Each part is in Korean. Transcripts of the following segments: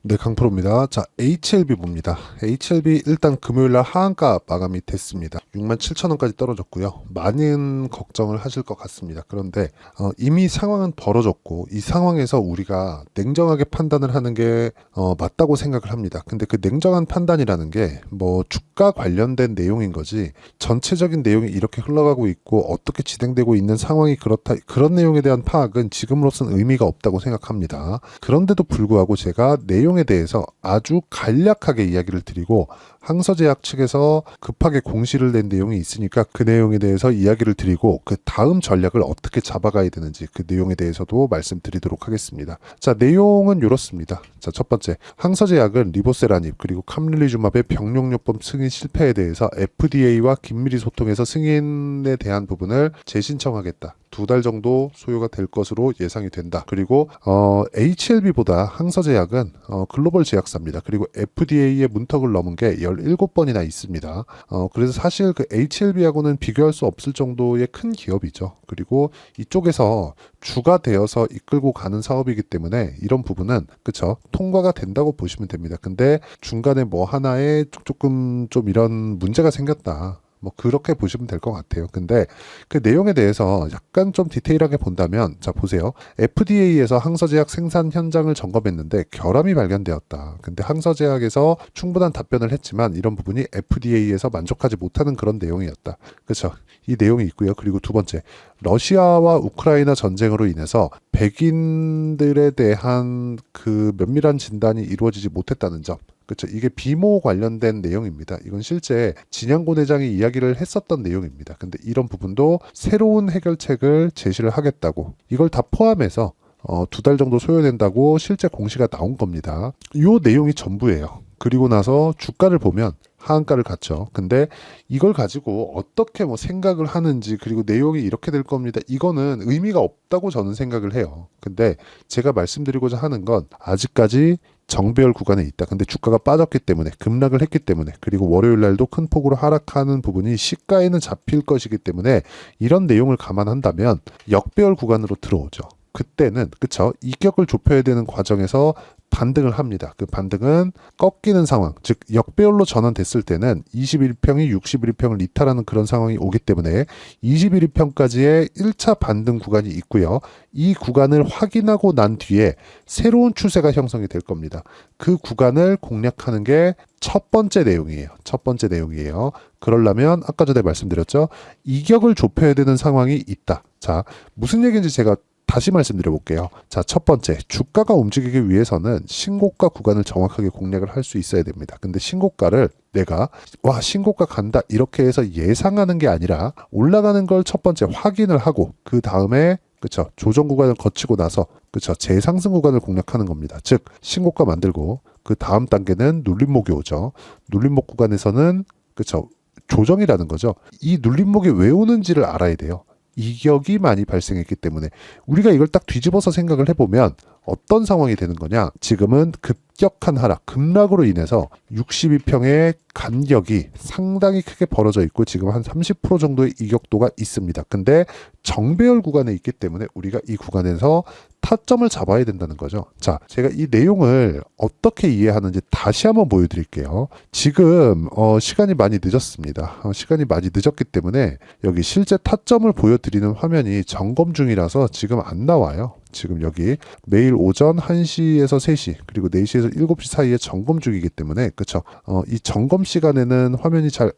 네, 강프로입니다. 자, HLB 봅니다. HLB 일단 금요일날 하한가 마감이 됐습니다. 67,000원까지 떨어졌고요. 많은 걱정을 하실 것 같습니다. 그런데 이미 상황은 벌어졌고 이 상황에서 우리가 냉정하게 판단을 하는 게 맞다고 생각을 합니다. 근데 그 냉정한 판단이라는 게 뭐 주가 관련된 내용인 거지 전체적인 내용이 이렇게 흘러가고 있고 어떻게 진행되고 있는 상황이 그렇다 그런 내용에 대한 파악은 지금으로서는 의미가 없다고 생각합니다. 그런데도 불구하고 제가 내용에 대해서 아주 간략하게 이야기를 드리고 항서제약 측에서 급하게 공시를 낸 내용이 있으니까 그 내용에 대해서 이야기를 드리고 그 다음 전략을 어떻게 잡아가야 되는지 그 내용에 대해서도 말씀드리도록 하겠습니다. 자, 내용은 이렇습니다. 자, 첫 번째, 항서제약은 리보세라닙 그리고 캄릴리주맙의 병용요법 승인 실패에 대해서 FDA와 긴밀히 소통해서 승인에 대한 부분을 재신청하겠다. 2달 정도 소요가 될 것으로 예상이 된다. 그리고 HLB보다 항서제약은 글로벌 제약사입니다. 그리고 FDA의 문턱을 넘은 게 17번이나 있습니다. 그래서 사실 그 HLB하고는 비교할 수 없을 정도의 큰 기업이죠. 그리고 이쪽에서 주가 되어서 이끌고 가는 사업이기 때문에 이런 부분은 그쵸 통과가 된다고 보시면 됩니다. 근데 중간에 뭐 하나에 조금 좀 이런 문제가 생겼다. 뭐 그렇게 보시면 될 것 같아요. 근데 그 내용에 대해서 약간 좀 디테일하게 본다면 자 보세요. FDA에서 항서제약 생산 현장을 점검했는데 결함이 발견되었다. 근데 항서제약에서 충분한 답변을 했지만 이런 부분이 FDA에서 만족하지 못하는 그런 내용이었다. 그렇죠? 이 내용이 있고요. 그리고 두 번째, 러시아와 우크라이나 전쟁으로 인해서 백인들에 대한 그 면밀한 진단이 이루어지지 못했다는 점. 그렇죠. 이게 비모 관련된 내용입니다. 이건 실제 진양고 대장이 이야기를 했었던 내용입니다. 근데 이런 부분도 새로운 해결책을 제시를 하겠다고 이걸 다 포함해서 2달 정도 소요된다고 실제 공시가 나온 겁니다. 이 내용이 전부예요. 그리고 나서 주가를 보면 하한가를 갔죠. 근데 이걸 가지고 어떻게 뭐 생각을 하는지 그리고 내용이 이렇게 될 겁니다. 이거는 의미가 없다고 저는 생각을 해요. 근데 제가 말씀드리고자 하는 건 아직까지 정배열 구간에 있다. 근데 주가가 빠졌기 때문에 급락을 했기 때문에 그리고 월요일 날도 큰 폭으로 하락하는 부분이 시가에는 잡힐 것이기 때문에 이런 내용을 감안한다면 역배열 구간으로 들어오죠. 그때는 그쵸 이격을 좁혀야 되는 과정에서 반등을 합니다. 그 반등은 꺾이는 상황, 즉 역배열로 전환됐을 때는 21평이 61평을 이탈하는 그런 상황이 오기 때문에 21평까지의 1차 반등 구간이 있고요. 이 구간을 확인하고 난 뒤에 새로운 추세가 형성이 될 겁니다. 그 구간을 공략하는 게 첫 번째 내용이에요. 첫 번째 내용이에요. 그러려면 아까 전에 말씀드렸죠. 이격을 좁혀야 되는 상황이 있다. 자, 무슨 얘기인지 제가 다시 말씀드려 볼게요. 자, 첫 번째, 주가가 움직이기 위해서는 신고가 구간을 정확하게 공략을 할 수 있어야 됩니다. 근데 신고가를 내가 신고가 간다 이렇게 해서 예상하는 게 아니라 올라가는 걸 첫 번째 확인을 하고 그 다음에 그쵸 조정 구간을 거치고 나서 그쵸 재상승 구간을 공략하는 겁니다. 즉 신고가 만들고 그 다음 단계는 눌림목이 오죠. 눌림목 구간에서는 그쵸 조정이라는 거죠. 이 눌림목이 왜 오는지를 알아야 돼요. 이격이 많이 발생했기 때문에 우리가 이걸 딱 뒤집어서 생각을 해보면 어떤 상황이 되는 거냐. 지금은 급격한 하락, 급락으로 인해서 62평의 간격이 상당히 크게 벌어져 있고 지금 한 30% 정도의 이격도가 있습니다. 근데 정배열 구간에 있기 때문에 우리가 이 구간에서 타점을 잡아야 된다는 거죠. 자, 제가 이 내용을 어떻게 이해하는지 다시 한번 보여드릴게요. 지금 시간이 많이 늦었습니다. 시간이 많이 늦었기 때문에 여기 실제 타점을 보여드리는 화면이 점검 중이라서 지금 안 나와요. 지금 여기 매일 오전 1시에서 3시 그리고 4시에서 7시 사이에 점검 중이기 때문에 그쵸 이 점검 시간에는 화면이 잘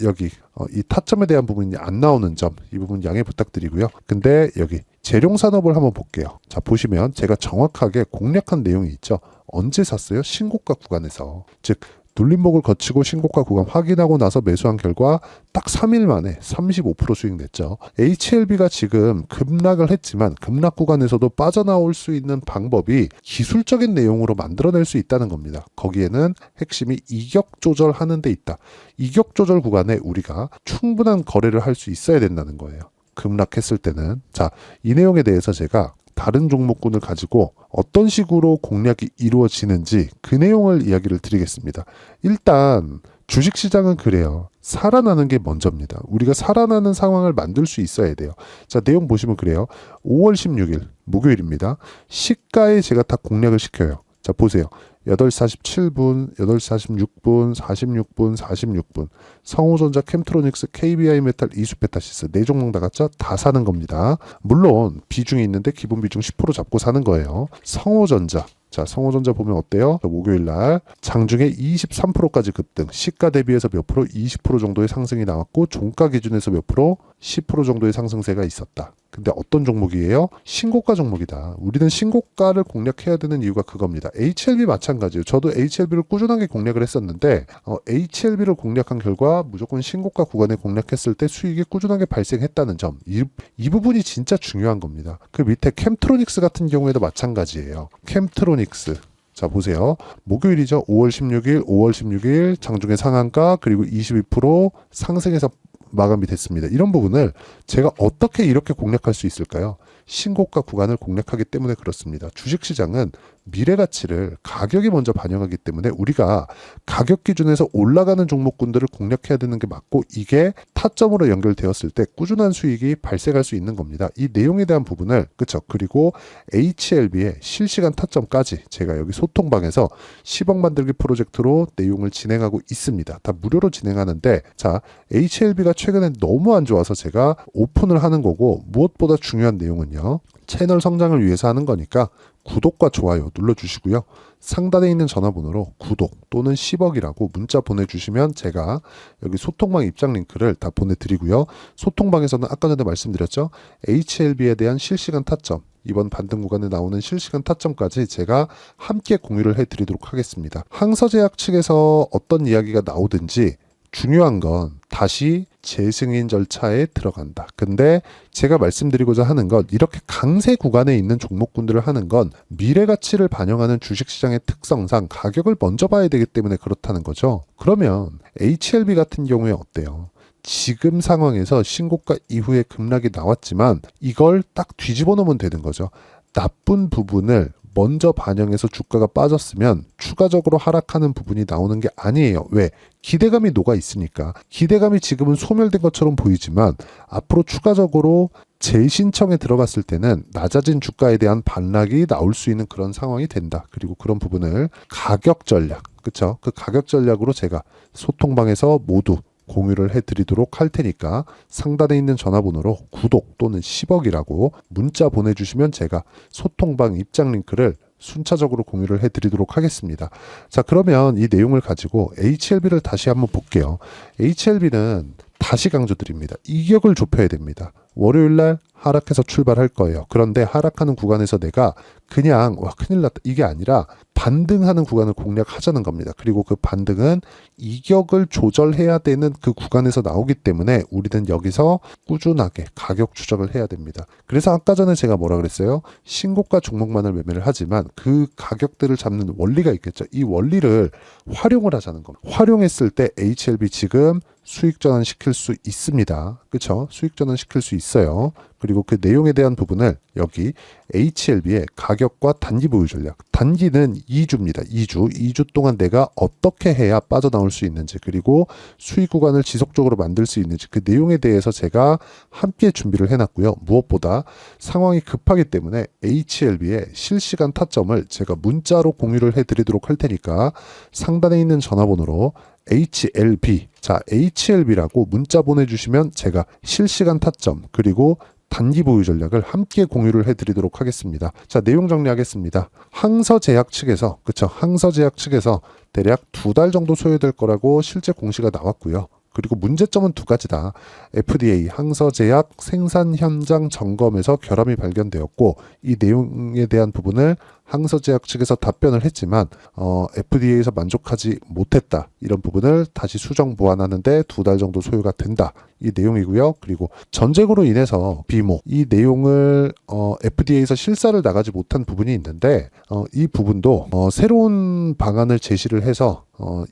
여기 이 타점에 대한 부분이 안 나오는 점 이 부분 양해 부탁드리고요. 근데 여기 재룡산업을 한번 볼게요. 자 보시면 제가 정확하게 공략한 내용이 있죠. 언제 샀어요? 신고가 구간에서. 즉 눌림목을 거치고 신고가 구간 확인하고 나서 매수한 결과 딱 3일 만에 35% 수익 냈죠. HLB가 지금 급락을 했지만 급락 구간에서도 빠져나올 수 있는 방법이 기술적인 내용으로 만들어낼 수 있다는 겁니다. 거기에는 핵심이 이격 조절하는 데 있다. 이격 조절 구간에 우리가 충분한 거래를 할 수 있어야 된다는 거예요. 급락했을 때는. 자, 이 내용에 대해서 제가 다른 종목군을 가지고 어떤 식으로 공략이 이루어지는지 그 내용을 이야기를 드리겠습니다. 일단 주식시장은 그래요. 살아나는 게 먼저입니다. 우리가 살아나는 상황을 만들 수 있어야 돼요. 자, 내용 보시면 그래요. 5월 16일 목요일입니다. 시가에 제가 다 공략을 시켜요. 자, 보세요. 8시 47분, 8시 46분, 46분, 46분. 성호전자, 캠트로닉스, KBI 메탈, 이수페타시스 4종목 나갔죠? 다 사는 겁니다. 물론 비중이 있는데 기본 비중 10% 잡고 사는 거예요. 성호전자. 자, 성호전자 보면 어때요? 목요일 날 장중에 23%까지 급등, 시가 대비해서 몇 프로? 20% 정도의 상승이 나왔고, 종가 기준에서 몇 프로? 10% 정도의 상승세가 있었다. 근데 어떤 종목이에요? 신고가 종목이다. 우리는 신고가를 공략해야 되는 이유가 그겁니다. HLB 마찬가지예요. 저도 HLB를 꾸준하게 공략을 했었는데 HLB를 공략한 결과 무조건 신고가 구간에 공략했을 때 수익이 꾸준하게 발생했다는 점. 이 부분이 진짜 중요한 겁니다. 그 밑에 캠트로닉스 같은 경우에도 마찬가지예요. 캠트로닉스. 자, 보세요. 목요일이죠. 5월 16일 장중에 상한가 그리고 22% 상승해서 마감이 됐습니다. 이런 부분을 제가 어떻게 이렇게 공략할 수 있을까요? 신고가 구간을 공략하기 때문에 그렇습니다. 주식시장은 미래가치를 가격이 먼저 반영하기 때문에 우리가 가격 기준에서 올라가는 종목군들을 공략해야 되는 게 맞고, 이게 타점으로 연결되었을 때 꾸준한 수익이 발생할 수 있는 겁니다. 이 내용에 대한 부분을, 그쵸? 그리고 HLB의 실시간 타점까지 제가 여기 소통방에서 10억 만들기 프로젝트로 내용을 진행하고 있습니다. 다 무료로 진행하는데, 자, HLB가 최근에 너무 안 좋아서 제가 오픈을 하는 거고, 무엇보다 중요한 내용은요, 채널 성장을 위해서 하는 거니까 구독과 좋아요 눌러주시고요. 상단에 있는 전화번호로 구독 또는 10억이라고 문자 보내주시면 제가 여기 소통방 입장 링크를 다 보내드리고요. 소통방에서는 아까 전에 말씀드렸죠. HLB에 대한 실시간 타점, 이번 반등 구간에 나오는 실시간 타점까지 제가 함께 공유를 해드리도록 하겠습니다. 항서제약 측에서 어떤 이야기가 나오든지 중요한 건 다시 재승인 절차에 들어간다. 근데 제가 말씀드리고자 하는 건, 이렇게 강세 구간에 있는 종목군들을 하는 건 미래 가치를 반영하는 주식시장의 특성상 가격을 먼저 봐야 되기 때문에 그렇다는 거죠. 그러면 HLB 같은 경우에 어때요? 지금 상황에서 신고가 이후에 급락이 나왔지만 이걸 딱 뒤집어 놓으면 되는 거죠. 나쁜 부분을 먼저 반영해서 주가가 빠졌으면 추가적으로 하락하는 부분이 나오는 게 아니에요. 왜? 기대감이 녹아 있으니까. 기대감이 지금은 소멸된 것처럼 보이지만 앞으로 추가적으로 재신청에 들어갔을 때는 낮아진 주가에 대한 반락이 나올 수 있는 그런 상황이 된다. 그리고 그런 부분을 가격 전략, 그쵸? 그 가격 전략으로 제가 소통방에서 모두 공유를 해드리도록 할 테니까 상단에 있는 전화번호로 구독 또는 10억이라고 문자 보내주시면 제가 소통방 입장 링크를 순차적으로 공유를 해드리도록 하겠습니다. 자, 그러면 이 내용을 가지고 HLB를 다시 한번 볼게요. HLB는 다시 강조드립니다. 이격을 좁혀야 됩니다. 월요일날 하락해서 출발할 거예요. 그런데 하락하는 구간에서 내가 그냥 와 큰일 났다 이게 아니라 반등하는 구간을 공략하자는 겁니다. 그리고 그 반등은 이격을 조절해야 되는 그 구간에서 나오기 때문에 우리는 여기서 꾸준하게 가격 추적을 해야 됩니다. 그래서 아까 전에 제가 뭐라 그랬어요? 신고가 종목만을 매매를 하지만 그 가격들을 잡는 원리가 있겠죠. 이 원리를 활용을 하자는 겁니다. 활용했을 때 HLB 지금 수익 전환 시킬 수 있습니다. 그쵸? 수익 전환 시킬 수 있어요. 그리고 그 내용에 대한 부분을 여기 HLB의 가격과 단기 보유 전략. 단기는 2주입니다. 2주 동안 내가 어떻게 해야 빠져나올 수 있는지, 그리고 수익 구간을 지속적으로 만들 수 있는지, 그 내용에 대해서 제가 함께 준비를 해놨고요. 무엇보다 상황이 급하기 때문에 HLB의 실시간 타점을 제가 문자로 공유를 해드리도록 할 테니까 상단에 있는 전화번호로 HLB, 자, HLB라고 문자 보내주시면 제가 실시간 타점 그리고 단기 보유 전략을 함께 공유를 해드리도록 하겠습니다. 자, 내용 정리하겠습니다. 항서제약 측에서, 그쵸? 항서제약 측에서 대략 2달 정도 소요될 거라고 실제 공시가 나왔고요. 그리고 문제점은 2가지다. FDA 항서제약 생산 현장 점검에서 결함이 발견되었고, 이 내용에 대한 부분을 항서제약 측에서 답변을 했지만 FDA에서 만족하지 못했다. 이런 부분을 다시 수정 보완하는데 2달 정도 소요가 된다. 이 내용이고요. 그리고 전쟁으로 인해서 비모, 이 내용을 FDA에서 실사를 나가지 못한 부분이 있는데 이 부분도 새로운 방안을 제시를 해서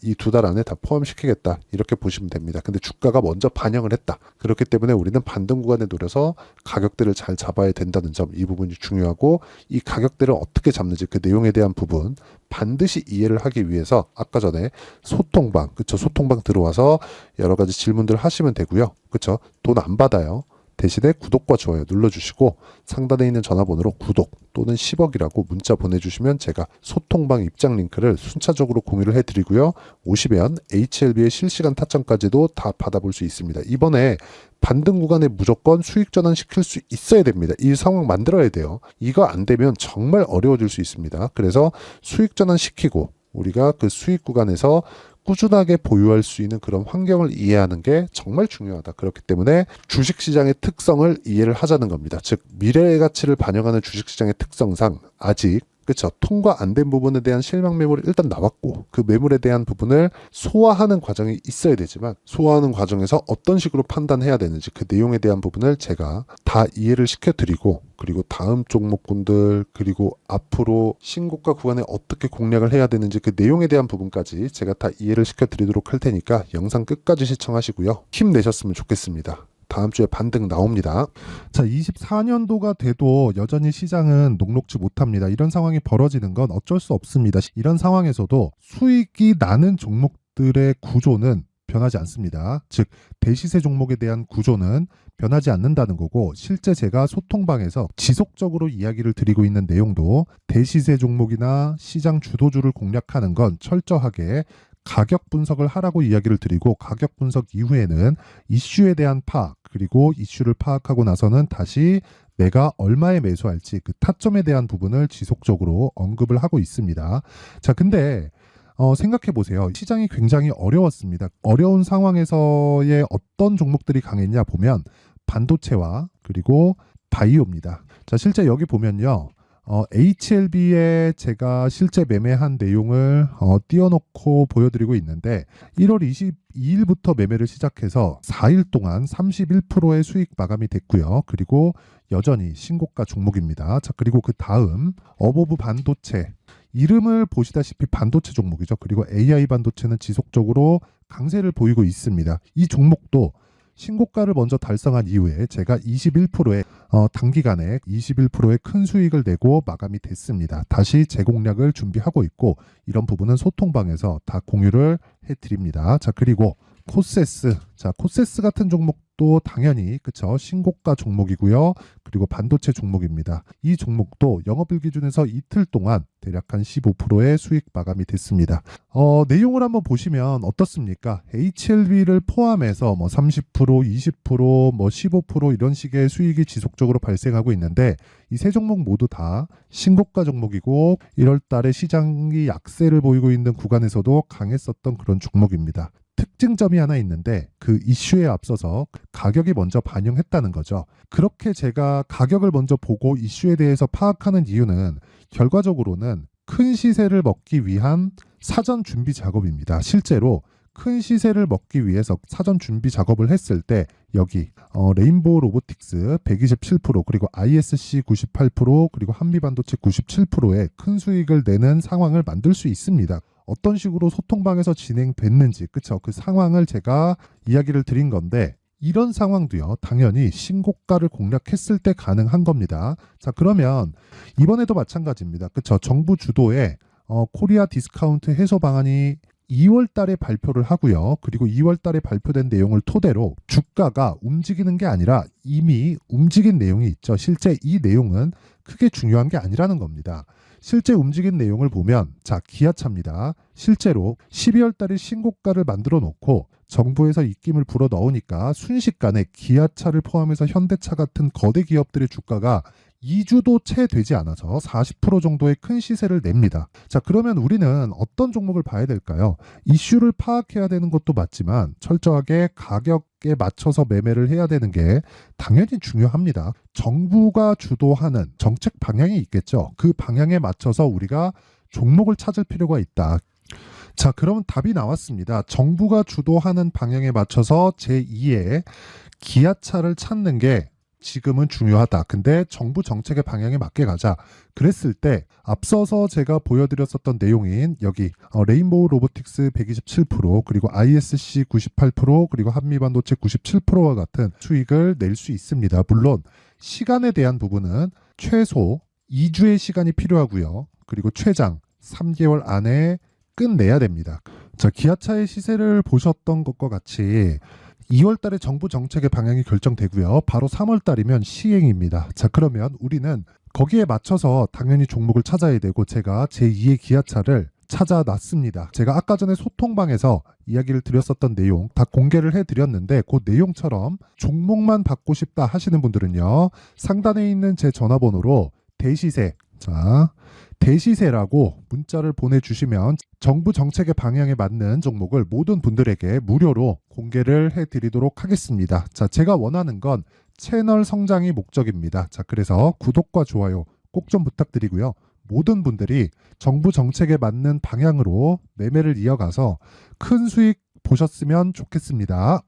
이 2달 안에 다 포함시키겠다. 이렇게 보시면 됩니다. 근데 주가가 먼저 반영을 했다. 그렇기 때문에 우리는 반등 구간에 노려서 가격대를 잘 잡아야 된다는 점, 이 부분이 중요하고, 이 가격대를 어떻게 잡는지 그 내용에 대한 부분 반드시 이해를 하기 위해서 아까 전에 소통방, 그쵸? 소통방 들어와서 여러 가지 질문들 하시면 되고요. 그쵸? 돈 안 받아요. 대신에 구독과 좋아요 눌러주시고 상단에 있는 전화번호로 구독 또는 10억이라고 문자 보내주시면 제가 소통방 입장 링크를 순차적으로 공유를 해드리고요. 오시면 HLB의 실시간 타점까지도 다 받아볼 수 있습니다. 이번에 반등 구간에 무조건 수익 전환 시킬 수 있어야 됩니다. 이 상황 만들어야 돼요. 이거 안 되면 정말 어려워질 수 있습니다. 그래서 수익 전환 시키고 우리가 그 수익 구간에서 꾸준하게 보유할 수 있는 그런 환경을 이해하는 게 정말 중요하다. 그렇기 때문에 주식시장의 특성을 이해를 하자는 겁니다. 즉 미래의 가치를 반영하는 주식시장의 특성상 아직 그렇죠. 통과 안 된 부분에 대한 실망 매물이 일단 나왔고 그 매물에 대한 부분을 소화하는 과정이 있어야 되지만 소화하는 과정에서 어떤 식으로 판단해야 되는지 그 내용에 대한 부분을 제가 다 이해를 시켜드리고 그리고 다음 종목군들 그리고 앞으로 신고가 구간에 어떻게 공략을 해야 되는지 그 내용에 대한 부분까지 제가 다 이해를 시켜드리도록 할 테니까 영상 끝까지 시청하시고요. 힘내셨으면 좋겠습니다. 다음 주에 반등 나옵니다. 자, 24년도가 돼도 여전히 시장은 녹록지 못합니다. 이런 상황이 벌어지는 건 어쩔 수 없습니다. 이런 상황에서도 수익이 나는 종목들의 구조는 변하지 않습니다. 즉 대시세 종목에 대한 구조는 변하지 않는다는 거고 실제 제가 소통방에서 지속적으로 이야기를 드리고 있는 내용도 대시세 종목이나 시장 주도주를 공략하는 건 철저하게 가격 분석을 하라고 이야기를 드리고 가격 분석 이후에는 이슈에 대한 파악 그리고 이슈를 파악하고 나서는 다시 내가 얼마에 매수할지 그 타점에 대한 부분을 지속적으로 언급을 하고 있습니다. 자, 근데 생각해 보세요. 시장이 굉장히 어려웠습니다. 어려운 상황에서의 어떤 종목들이 강했냐 보면 반도체와 그리고 바이오입니다. 자, 실제 여기 보면요. HLB에 제가 실제 매매한 내용을 띄워놓고 보여드리고 있는데 1월 22일부터 매매를 시작해서 4일 동안 31%의 수익 마감이 됐고요. 그리고 여전히 신고가 종목입니다. 자, 그리고 그 다음 어보브 반도체 이름을 보시다시피 반도체 종목이죠. 그리고 AI 반도체는 지속적으로 강세를 보이고 있습니다. 이 종목도 신고가를 먼저 달성한 이후에 제가 21%의 단기간에 21%의 큰 수익을 내고 마감이 됐습니다. 다시 재공략을 준비하고 있고 이런 부분은 소통방에서 다 공유를 해드립니다. 자, 그리고 코세스. 자, 코세스 같은 종목도 당연히 그쵸 신고가 종목이고요. 그리고 반도체 종목입니다. 이 종목도 영업일 기준에서 이틀 동안 대략 한 15%의 수익 마감이 됐습니다. 내용을 한번 보시면 어떻습니까? HLB를 포함해서 뭐 30%, 20%, 뭐 15% 이런 식의 수익이 지속적으로 발생하고 있는데 이 세 종목 모두 다 신고가 종목이고 1월 달에 시장이 약세를 보이고 있는 구간에서도 강했었던 그런 종목입니다. 특징점이 하나 있는데 그 이슈에 앞서서 가격이 먼저 반영했다는 거죠. 그렇게 제가 가격을 먼저 보고 이슈에 대해서 파악하는 이유는 결과적으로는 큰 시세를 먹기 위한 사전 준비 작업입니다. 실제로 큰 시세를 먹기 위해서 사전 준비 작업을 했을 때 여기 레인보우 로보틱스 127% 그리고 ISC 98% 그리고 한미반도체 97%의 큰 수익을 내는 상황을 만들 수 있습니다. 어떤 식으로 소통방에서 진행됐는지 그쵸 그 상황을 제가 이야기를 드린 건데 이런 상황도요 당연히 신고가를 공략했을 때 가능한 겁니다. 자, 그러면 이번에도 마찬가지입니다. 그쵸 정부 주도의 코리아 디스카운트 해소 방안이 2월 달에 발표를 하고요. 그리고 2월 달에 발표된 내용을 토대로 주가가 움직이는 게 아니라 이미 움직인 내용이 있죠. 실제 이 내용은 크게 중요한 게 아니라는 겁니다. 실제 움직인 내용을 보면 자, 기아차입니다. 실제로 12월 달에 신고가를 만들어 놓고 정부에서 입김을 불어 넣으니까 순식간에 기아차를 포함해서 현대차 같은 거대 기업들의 주가가 2주도 채 되지 않아서 40% 정도의 큰 시세를 냅니다. 자, 그러면 우리는 어떤 종목을 봐야 될까요? 이슈를 파악해야 되는 것도 맞지만 철저하게 가격에 맞춰서 매매를 해야 되는 게 당연히 중요합니다. 정부가 주도하는 정책 방향이 있겠죠. 그 방향에 맞춰서 우리가 종목을 찾을 필요가 있다. 자, 그러면 답이 나왔습니다. 정부가 주도하는 방향에 맞춰서 제2의 기아차를 찾는 게 지금은 중요하다. 근데 정부 정책의 방향에 맞게 가자. 그랬을 때 앞서서 제가 보여드렸었던 내용인 여기 레인보우 로보틱스 127% 그리고 ISC 98% 그리고 한미반도체 97%와 같은 수익을 낼 수 있습니다. 물론 시간에 대한 부분은 최소 2주의 시간이 필요하고요. 그리고 최장 3개월 안에 끝내야 됩니다. 자, 기아차의 시세를 보셨던 것과 같이 2월 달에 정부 정책의 방향이 결정되고요. 바로 3월 달이면 시행입니다. 자, 그러면 우리는 거기에 맞춰서 당연히 종목을 찾아야 되고 제가 제2의 기아차를 찾아놨습니다. 제가 아까 전에 소통방에서 이야기를 드렸었던 내용 다 공개를 해드렸는데 그 내용처럼 종목만 받고 싶다 하시는 분들은요. 상단에 있는 제 전화번호로 대시세, 자, 대시세라고 문자를 보내주시면 정부 정책의 방향에 맞는 종목을 모든 분들에게 무료로 공개를 해드리도록 하겠습니다. 자, 제가 원하는 건 채널 성장이 목적입니다. 자, 그래서 구독과 좋아요 꼭 좀 부탁드리고요. 모든 분들이 정부 정책에 맞는 방향으로 매매를 이어가서 큰 수익 보셨으면 좋겠습니다.